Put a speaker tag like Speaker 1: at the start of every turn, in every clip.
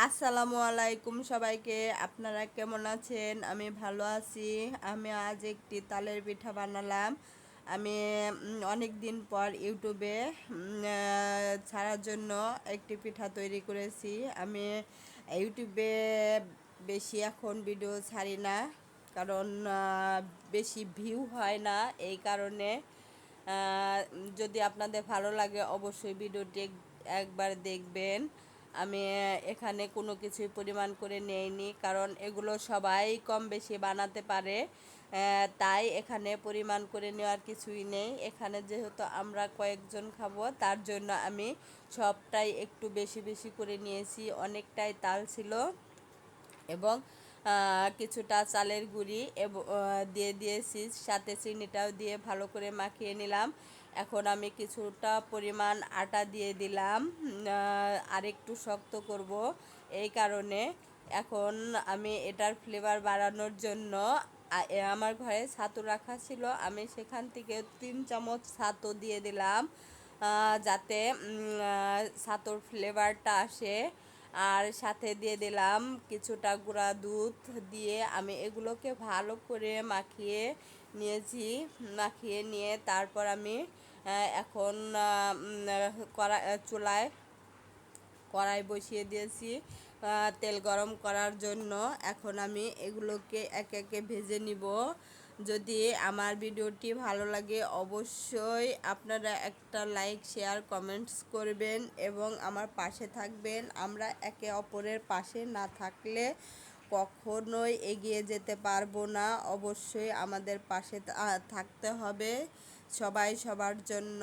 Speaker 1: আসসালামু আলাইকুম সবাইকে। আপনারা কেমন আছেন? আমি ভালো আছি। আমি আজ একটি তালের পিঠা বানালাম। আমি অনেক দিন পর ইউটিউবে ছাড়ার জন্য একটি পিঠা তৈরি করেছি। আমি ইউটিউবে বেশি এখন ভিডিও ছাড়ি না, কারণ বেশি ভিউ হয় না। এই কারণে যদি আপনাদের ভালো লাগে অবশ্যই ভিডিওটি একবার দেখবেন। আমি এখানে কোনো কিছুই পরিমাণ করে নেইনি, কারণ এগুলো সবাই কম বেশি বানাতে পারে। তাই এখানে পরিমাণ করে নেওয়ার কিছুই নেই। এখানে যেহেতু আমরা কয়েকজন খাবো, তার জন্য আমি সবটাই একটু বেশি বেশি করে নিয়েছি। অনেকটাই তাল ছিল এবং কিছুটা চালের গুঁড়ি দিয়ে দিয়েছি, সাথে চিনিটাও দিয়ে ভালো করে মাখিয়ে নিলাম। এখন আমি কিছুটা পরিমাণ আটা দিয়ে দিলাম, আর একটু শক্ত করব এই কারণে। এখন আমি এটার ফ্লেভার বাড়ানোর জন্য আমার ঘরে ছাতু রাখা ছিল, আমি সেখান থেকে 3 চামচ ছাতু দিয়ে দিলাম, যাতে ছাতুর ফ্লেভারটা আসে। আর সাথে দিয়ে দিলাম কিছুটা গুঁড়া দুধ দিয়ে আমি এগুলোকে ভালো করে মাখিয়ে নিয়েছি। মাখিয়ে নিয়ে তারপর আমি এখন চুলায় কড়াই বসিয়ে দিয়েছি তেল গরম করার জন্য। এখন আমি এগুলোকে একে একে ভেজে নিব। যদি আমার ভিডিওটি ভালো লাগে অবশ্যই আপনারা একটা লাইক, শেয়ার, কমেন্টস করবেন এবং আমার পাশে থাকবেন। আমরা একে অপরের পাশে না থাকলে কখনোই এগিয়ে যেতে পারবো না। অবশ্যই আমাদের পাশে থাকতে হবে সবাই সবার জন্য।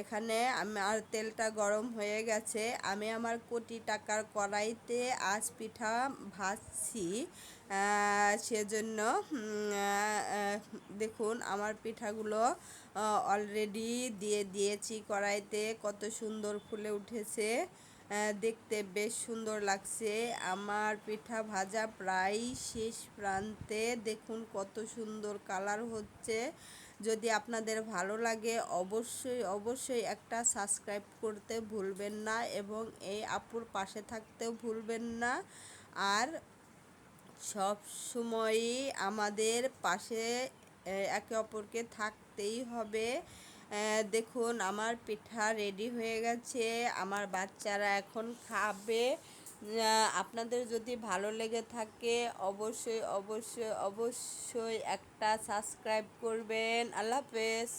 Speaker 1: এখানে আমার তেলটা গরম হয়ে গেছে। আমি আমার কোটি টাকার কড়াইতে আজ পিঠা ভাজছি, সেজন্য দেখুন আমার পিঠাগুলো অলরেডি দিয়ে দিয়েছি কড়াইতে। কত সুন্দর ফুলে উঠেছে, দেখতে বেশ সুন্দর লাগছে। আমার পিঠা ভাজা প্রায় শেষ প্রান্তে। দেখুন কত সুন্দর কালার হচ্ছে। যদি আপনাদের ভালো লাগে অবশ্যই অবশ্যই একটা সাবস্ক্রাইব করতে ভুলবেন না এবং এই আপুর পাশে থাকতেও ভুলবেন না। আর সব সময়ই আমাদের পাশে একে অপরকে থাকতেই হবে। দেখুন আমার পিঠা রেডি হয়ে গেছে, আমার বাচ্চারা এখন খাবে। আপনাদের যদি ভালো লেগে থাকে অবশ্যই অবশ্যই অবশ্যই একটা সাবস্ক্রাইব করবেন। আল্লাহ হাফেজ।